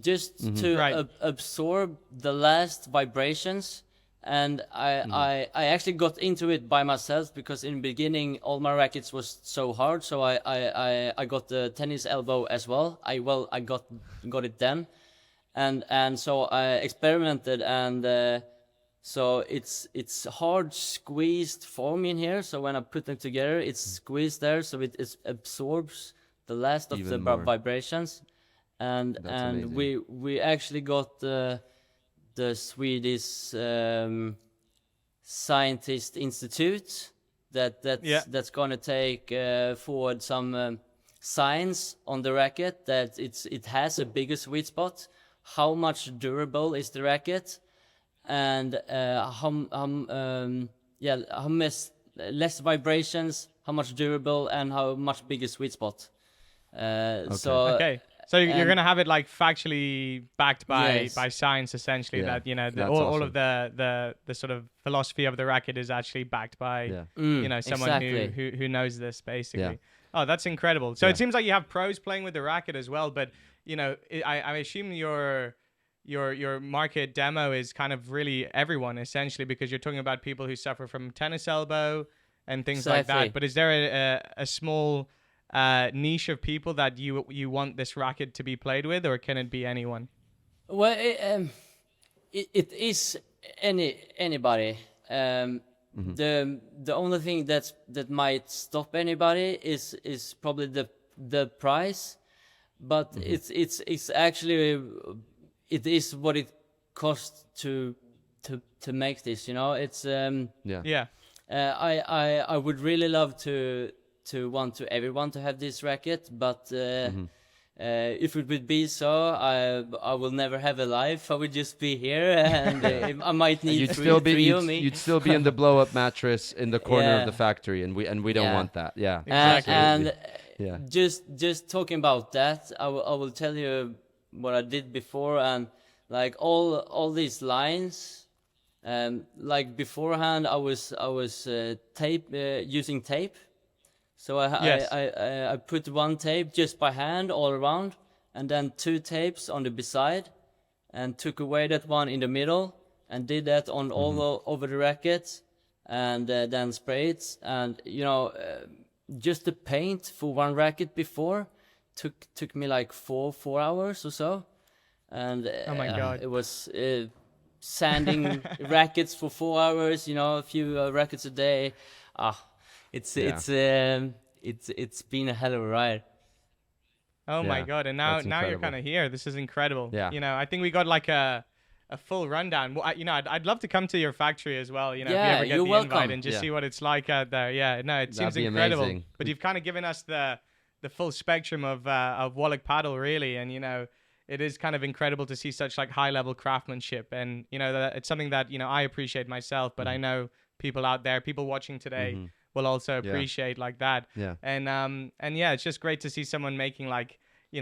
just to absorb the last vibrations. And I actually got into it by myself, because in the beginning all my rackets was so hard. So I got the tennis elbow as well. I got it then, and so I experimented, and so it's hard squeezed foam in here. So when I put them together, it's squeezed there, so it absorbs the last of the vibrations, and we actually got the Swedish Scientist Institute that's gonna take forward some science on the racket, that it has a bigger sweet spot. How much durable is the racket, and how much less vibrations, how much durable, and how much bigger sweet spot. So you're going to have it factually backed by science, essentially. That all of the sort of philosophy of the racket is actually backed by someone who knows this, basically. Yeah. Oh, that's incredible. So it seems like you have pros playing with the racket as well, but I assume your market demo is kind of really everyone, essentially, because you're talking about people who suffer from tennis elbow and things like that. But is there a small niche of people that you want this racket to be played with, or can it be anyone? Well, it is anybody. The only thing that might stop anybody is probably the price, but it's actually it is what it costs to make this. It's I would really love to want to everyone to have this racket, but if it would be so, I will never have a life. I would just be here, and I might need three of me. You'd still be in the blow up mattress in the corner of the factory, and we don't want that. Yeah, exactly. And just talking about that, I will tell you what I did before, and like all these lines, like beforehand, I was using tape. So I put one tape just by hand all around, and then 2 tapes on the beside, and took away that one in the middle, and did that on all over the racket, and then sprayed. And just the paint for one racket before took me like 4 hours or so, and oh my God, it was sanding rackets for 4 hours. A few rackets a day. It's been a hell of a ride. Oh my God! And now you're kind of here. This is incredible. Yeah. I think we got like a full rundown. Well, I'd love to come to your factory as well. If you ever get the invite and just see what it's like out there. Yeah. No, it seems incredible. Amazing. But you've kind of given us the full spectrum of Wallich Padel, really, and it is kind of incredible to see such like high level craftsmanship, and that it's something that I appreciate myself, but I know people out there, people watching today. Will also appreciate like that. Yeah. And it's just great to see someone making like,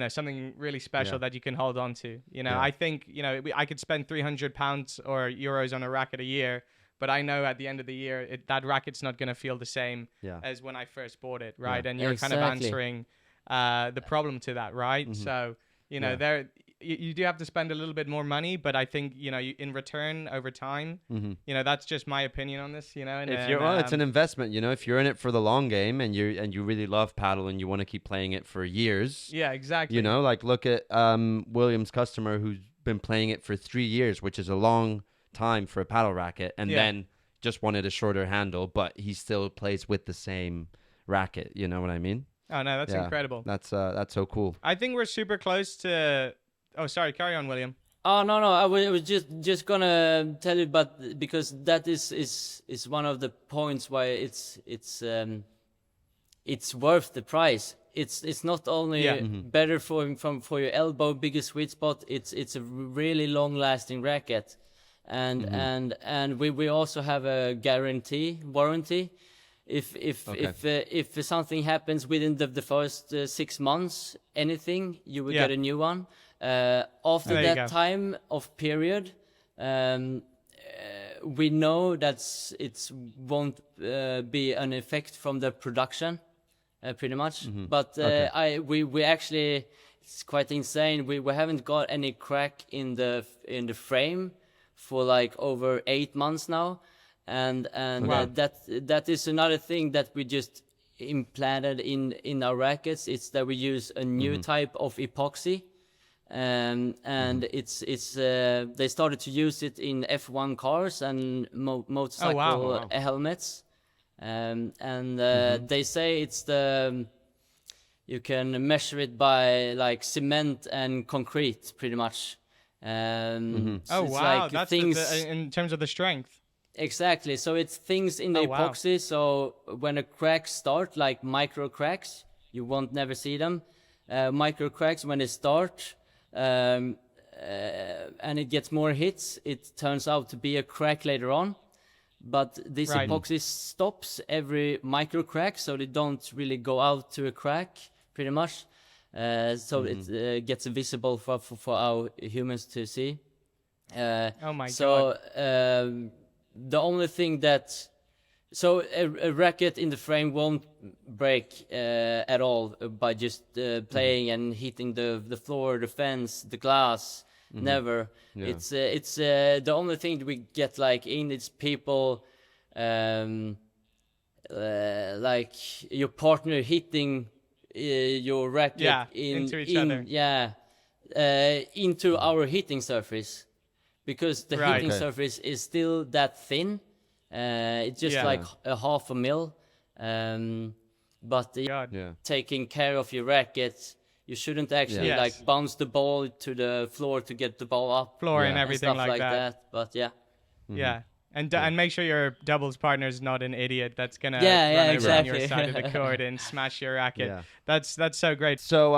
something really special that you can hold on to. I think, I could spend £300 or euros on a racket a year, but I know at the end of the year, that racket's not going to feel the same as when I first bought it. Right. Yeah. And you're kind of answering the problem to that. Right. So, you do have to spend a little bit more money, but I think in return over time, that's just my opinion on this. And it's an investment. If you're in it for the long game and you really love paddle and you want to keep playing it for years. Yeah, exactly. Like look at William's customer who's been playing it for 3 years, which is a long time for a paddle racket, and then just wanted a shorter handle, but he still plays with the same racket. You know what I mean? Oh no, that's incredible. That's so cool. I think we're super close to. Oh, sorry. Carry on, William. Oh no, I was just gonna tell you, but because that is one of the points why it's worth the price. It's not only better for your elbow, bigger sweet spot. It's a really long lasting racket, and we also have a warranty. If something happens within the first 6 months, anything, you will get a new one. After that time of period, we know that it won't be an effect from the production, pretty much. But we actually, it's quite insane. We haven't got any crack in the frame for like over 8 months now, and that is another thing that we just implanted in our rackets. It's that we use a new type of epoxy. And it's they started to use it in F1 cars and motorcycle helmets, and they say it's you can measure it by like cement and concrete, pretty much. So like that's things in terms of the strength. Exactly. So it's things in the epoxy. So when a crack start, like micro cracks, you won't never see them. Micro cracks, when they start. And it gets more hits, it turns out to be a crack later on, but this epoxy stops every micro crack, so they don't really go out to a crack, pretty much. It gets visible for our humans to see. God. The only thing that a racket in the frame won't break at all by just playing and hitting the floor, the fence, the glass. Never. Yeah. It's the only thing that we get like in. It's people like your partner hitting your racket into each other. Into our hitting surface, because the hitting surface is still that thin. It's just like a half a mil, but taking care of your racket, you shouldn't actually like bounce the ball to the floor to get the ball up, and everything and stuff like that. But And make sure your doubles partner is not an idiot that's gonna run over on your side of the court and smash your racket. Yeah. That's so great. So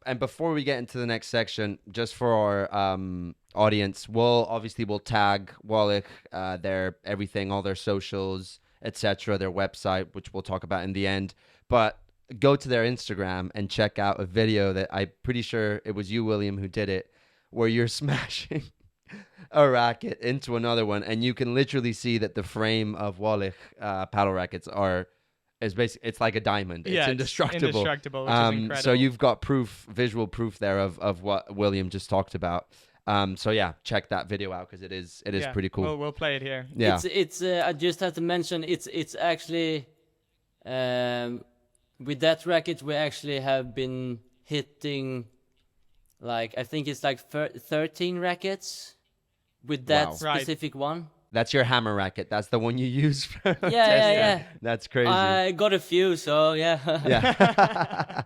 and before we get into the next section, just for our audience, we'll tag Wallich, their everything, all their socials, etc., their website, which we'll talk about in the end. But go to their Instagram and check out a video that I'm pretty sure it was you, William, who did it, where you're smashing a racket into another one, and you can literally see that the frame of Wallich paddle rackets is basically, it's like a diamond. It's indestructible. It's indestructible, which is incredible. So you've got visual proof there of what William just talked about. So yeah, check that video out because it is pretty cool. We'll play it here. Yeah, it's I just have to mention it's actually with that racket we actually have been hitting like I think it's like 13 rackets with that specific one. That's your hammer racket. That's the one you use for yeah. That's crazy. I got a few, so yeah. Yeah.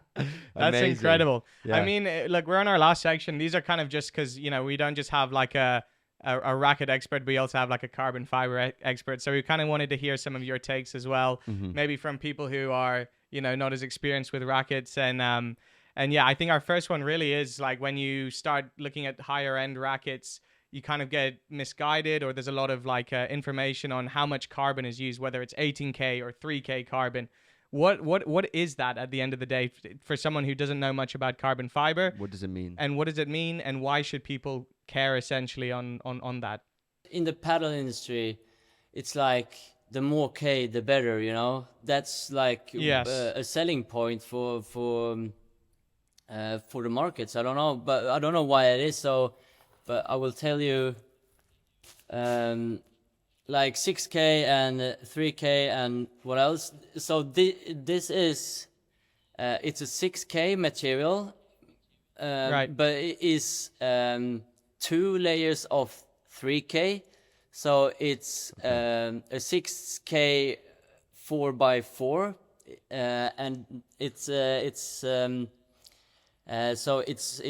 That's incredible. Yeah. I mean, look, we're on our last section. These are kind of just because, we don't just have like a racket expert. We also have like a carbon fiber expert. So we kind of wanted to hear some of your takes as well, maybe from people who are, not as experienced with rackets. And yeah, I think our first one really is like when you start looking at higher end rackets, you kind of get misguided, or there's a lot of like information on how much carbon is used, whether it's 18K or 3K carbon. What is that at the end of the day for someone who doesn't know much about carbon fiber? What does it mean? And what does it mean? And why should people care essentially on that? In the paddle industry, it's like the more K, the better, That's like a selling point for the markets. I don't know, but I don't know why it is so. But I will tell you, like 6K and 3K and what else. So this is, it's a 6K material, but it is 2 layers of 3K. So it's a 6K 4x4, and so it's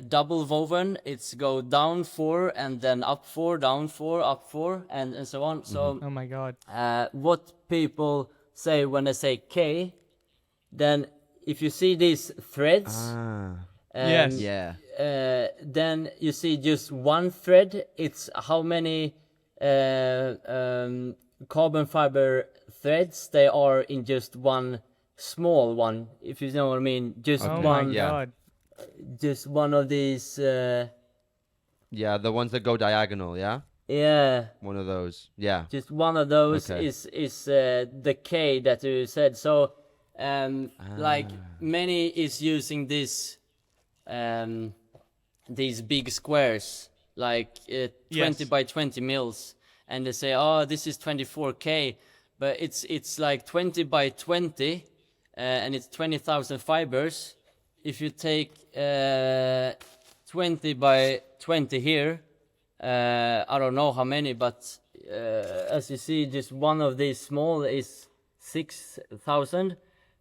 double woven. It's go down 4 and then up 4, down 4, up 4, and so on. So oh my god, what people say when they say K, then if you see these threads, then you see just one thread. It's how many carbon fiber threads they are in just one small one, if you know what I mean. Just one. God. Just one of these. The ones that go diagonal. Yeah. Yeah. One of those. Yeah. Just one of those is the K that you said. So, like many is using this, these big squares, like 20 by 20 mils, and they say, "Oh, this is 24K," but it's like 20 by 20. And it's 20,000 fibers. If you take 20 by 20 here, I don't know how many, but as you see, just one of these small is 6,000.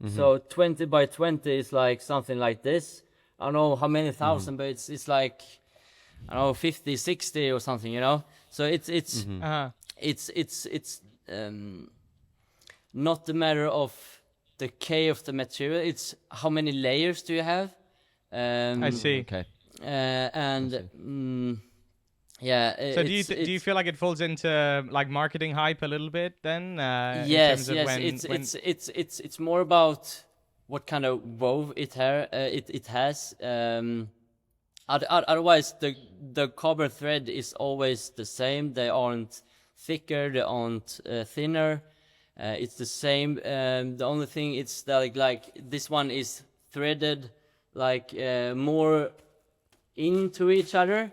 So 20 by 20 is like something like this. I don't know how many thousand, but it's like, I don't know, 50, 60 or something, So it's not a matter of the K of the material, it's how many layers do you have. I see. Okay. So do you feel like it falls into like marketing hype a little bit then? Yes. It's more about what kind of wove it has. Otherwise, the carbon thread is always the same. They aren't thicker. They aren't thinner. It's the same. The only thing it's that like this one is threaded like more into each other,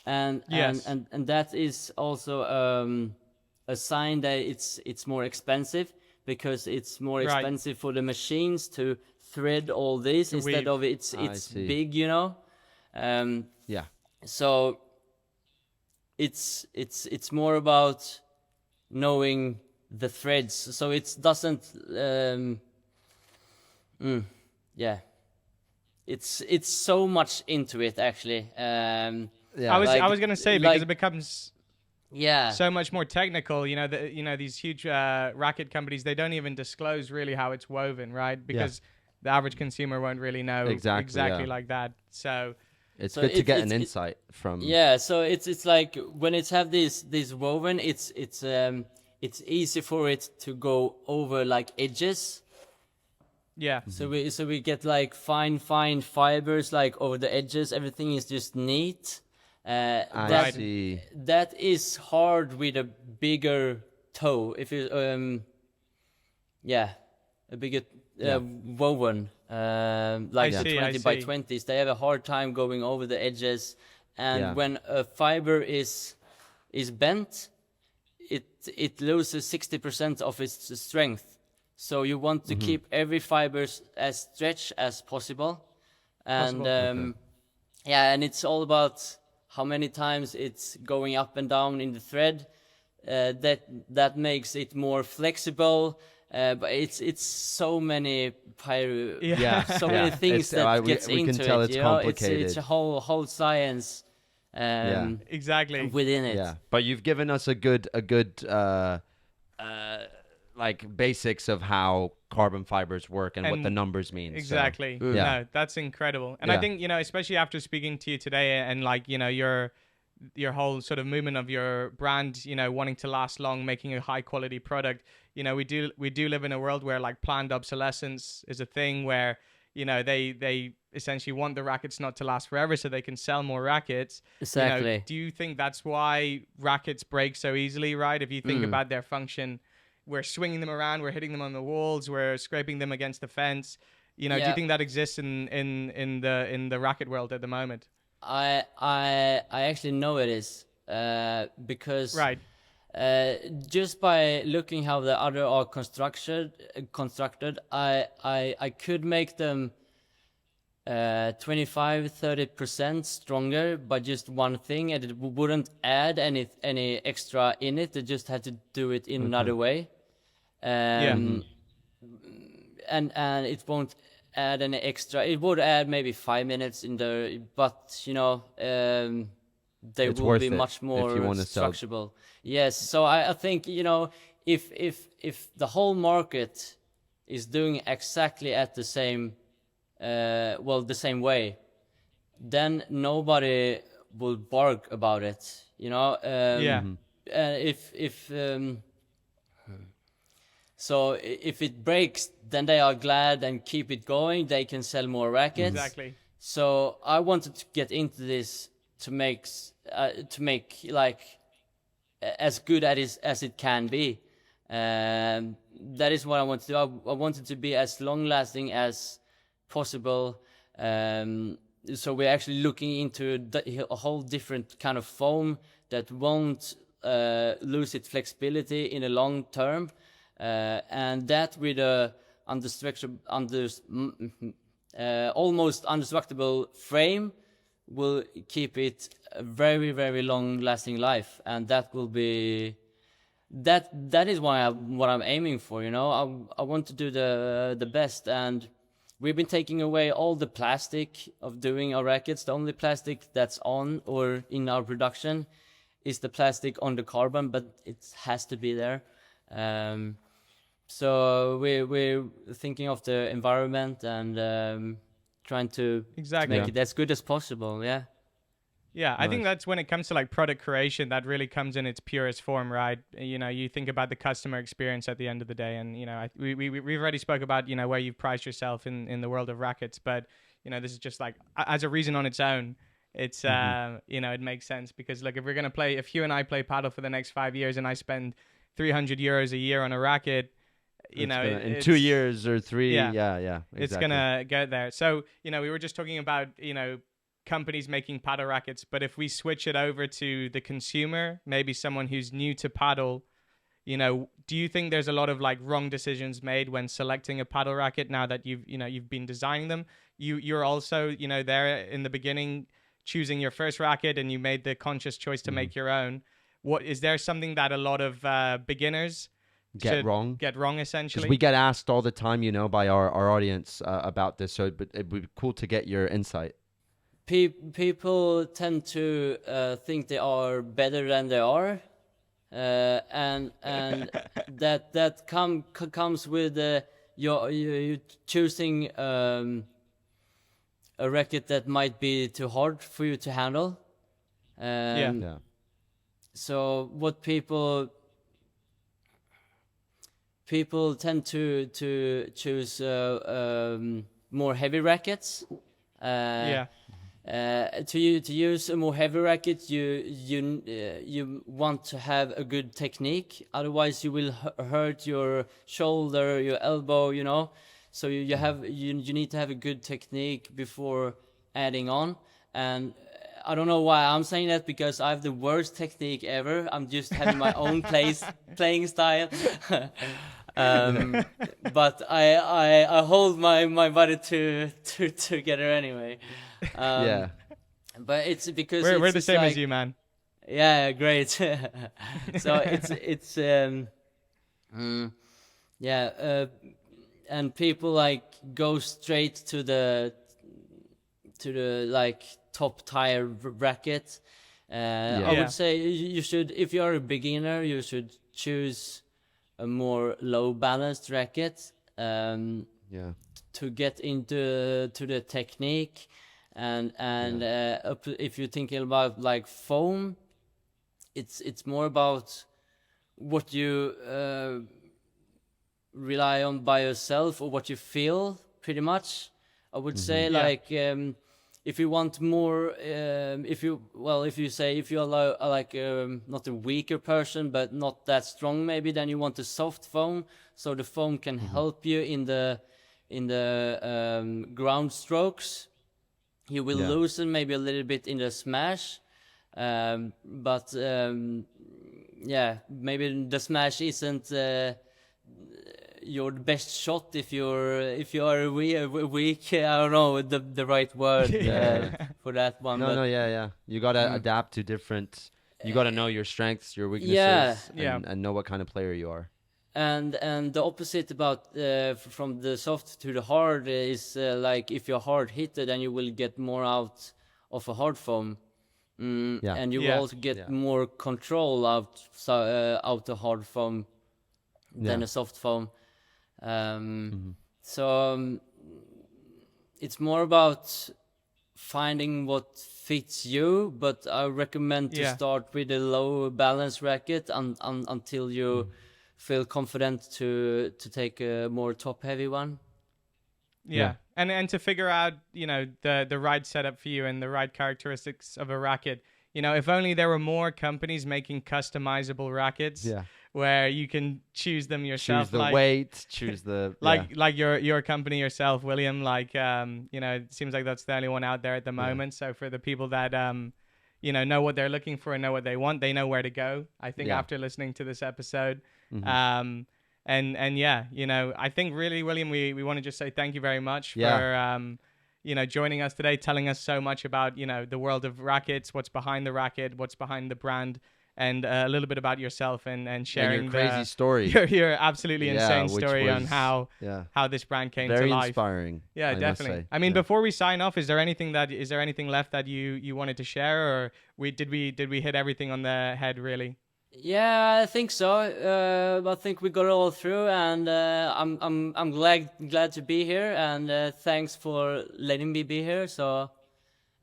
and that is also a sign that it's more expensive, because it's more expensive for the machines to thread all this instead of it's big, So it's more about knowing the threads, so it doesn't it's so much into it actually. I was gonna say, because it becomes so much more technical. These huge racket companies, they don't even disclose really how it's woven, right? Because the average consumer won't really know exactly like that. So it's good to get an insight from. Yeah, so it's like when it's have this woven, it's easy for it to go over like edges. Yeah. So we get like fine fibers like over the edges. Everything is just neat. I see. That is hard with a bigger toe. If you a bigger woven like the 20 by 20s, they have a hard time going over the edges. And when a fiber is bent, it loses 60% of its strength. So you want to keep every fiber as stretched as possible. And and it's all about how many times it's going up and down in the thread. That makes it more flexible. But it's so many many things that gets we into can tell it. It's you know, complicated. it's a whole science. Exactly within it. Yeah, but you've given us a good like basics of how carbon fibers work and what the numbers mean. Exactly. So, No, that's incredible. And I think, especially after speaking to you today and like, your whole sort of movement of your brand, wanting to last long, making a high quality product, we do live in a world where like planned obsolescence is a thing where, they essentially want the rackets not to last forever so they can sell more rackets. Exactly. Do you think that's why rackets break so easily, right? If you think about their function, we're swinging them around, we're hitting them on the walls, we're scraping them against the fence. Do you think that exists in the racket world at the moment? I actually know it is because just by looking how the other are constructed, I could make them 25-30% stronger by just one thing, and it wouldn't add any extra in it. They just had to do it in another way. And it won't add any extra. It would add maybe 5 minutes in there, but they will be much more structurable. Yes, so I think if the whole market is doing exactly at the same the same way, then nobody will bark about it. So if it breaks, then they are glad and keep it going. They can sell more rackets. Exactly. So I wanted to get into this to make like as good as it can be. That is what I want to do. I want it to be as long lasting as possible. So we're actually looking into a whole different kind of foam that won't lose its flexibility in the long term. And that with a almost indestructible frame will keep it a very, very long lasting life. And that will be that is what I'm aiming for. I want to do the best, and we've been taking away all the plastic of doing our rackets. The only plastic that's on or in our production is the plastic on the carbon, but it has to be there. So we're thinking of the environment and trying to make it as good as possible. Yeah. Yeah, I think that's when it comes to like product creation, that really comes in its purest form, right? You think about the customer experience at the end of the day, and we've already spoke about where you've priced yourself in the world of rackets, but this is just like as a reason on its own. It's it makes sense because like if you and I play paddle for the next 5 years and I spend €300 a year on a racket, in 2 years or 3, exactly. It's gonna get there. So we were just talking about companies making paddle rackets, but if we switch it over to the consumer, maybe someone who's new to paddle, do you think there's a lot of like wrong decisions made when selecting a paddle racket now that you've been designing them? You're also there in the beginning choosing your first racket, and you made the conscious choice to make your own. What is there something that a lot of beginners get wrong essentially? Because we get asked all the time by our audience about this, so but it would be cool to get your insight. People tend to think they are better than they are, and that comes with you choosing a racket that might be too hard for you to handle. Yeah. So what people tend to choose more heavy rackets. To use a more heavy racket, you want to have a good technique. Otherwise, you will hurt your shoulder, your elbow. You know, so you need to have a good technique before adding on. And I don't know why I'm saying that, because I have the worst technique ever. I'm just having my own playing style. But I hold my body together anyway. But it's because we're the same as you, man. Yeah, great. So it's and people like go straight to the like top tier racket. I would say you should, if you are a beginner, you should choose a more low balanced racket to get into the technique. And if you're thinking about like foam, it's more about what you rely on by yourself, or what you feel, pretty much. I would say if you want more, if you are like not a weaker person but not that strong, maybe, then you want a soft foam, so the foam can help you in the ground strokes. You will loosen maybe a little bit in the smash, but maybe the smash isn't your best shot if you are weak. I don't know the right word for that one. You gotta adapt to different. You gotta know your strengths, your weaknesses, and know what kind of player you are. And the opposite about from the soft to the hard is like if you're hard hitter, then you will get more out of a hard foam, and you will also get more control out the hard foam than a soft foam. So it's more about finding what fits you, but I recommend to start with a low balance racket until you feel confident to take a more top heavy one. And to figure out the right setup for you and the right characteristics of a racket. If only there were more companies making customizable rackets where you can choose them yourself, choose the weight, choose the like your company yourself, William. Like it seems like that's the only one out there at the moment. So for the people that know what they're looking for and know what they want, they know where to go, I think, after listening to this episode. I think really, William, we want to just say thank you very much for joining us today, telling us so much about the world of rackets, what's behind the racket, what's behind the brand, and a little bit about yourself and sharing your crazy story, your absolutely insane story on how this brand came to life. Very inspiring. Yeah, definitely. I mean, before we sign off, is there anything left that you wanted to share, or did we hit everything on the head, really? Yeah, I think so. I think we got it all through, and I'm glad to be here, and thanks for letting me be here. So,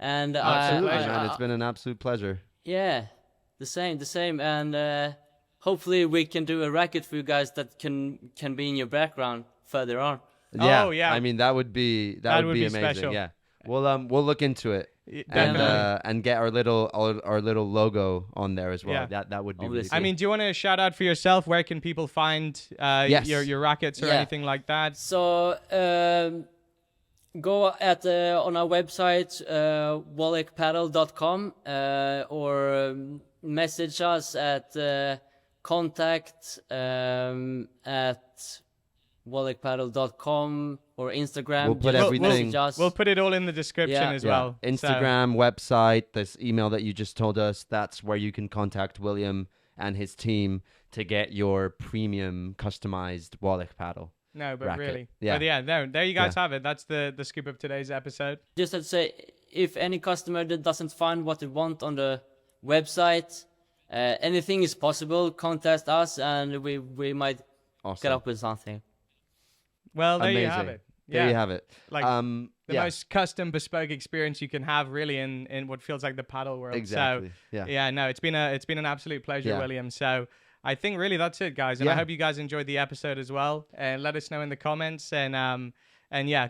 and it's been an absolute pleasure. Yeah, the same, and hopefully we can do a racket for you guys that can be in your background further on. Yeah, oh, yeah. I mean that would be amazing. Special. Yeah, we'll look into it. And get our little logo on there as well. That would be really cool. I mean, do you want to shout out for yourself? Where can people find your rackets or anything like that? So go on our website, wallichpadel.com, or message us at contact at wallichpadel.com or Instagram. We'll put everything. We'll put it all in the description as well. Instagram, website, this email that you just told us, that's where you can contact William and his team to get your premium customized Wallich Padel. No, but racket. Really. Yeah. But there you guys have it. That's the scoop of today's episode. Just to say, if any customer that doesn't find what they want on the website, anything is possible. Contact us, and we might get up with something. Well, there you have it. There you have it. Like the most custom, bespoke experience you can have, really, in what feels like the paddle world. Exactly. So, no, it's been an absolute pleasure, William. So I think really that's it, guys. And I hope you guys enjoyed the episode as well. And let us know in the comments. And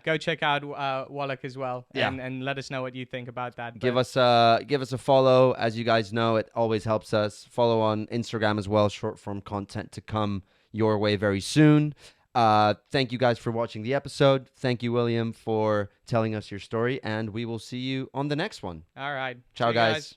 go check out Wallich as well. And let us know what you think about that. Give us a follow. As you guys know, it always helps us. Follow on Instagram as well. Short form content to come your way very soon. Thank you guys for watching the episode. Thank you, William, for telling us your story. And we will see you on the next one. All right. Ciao, guys.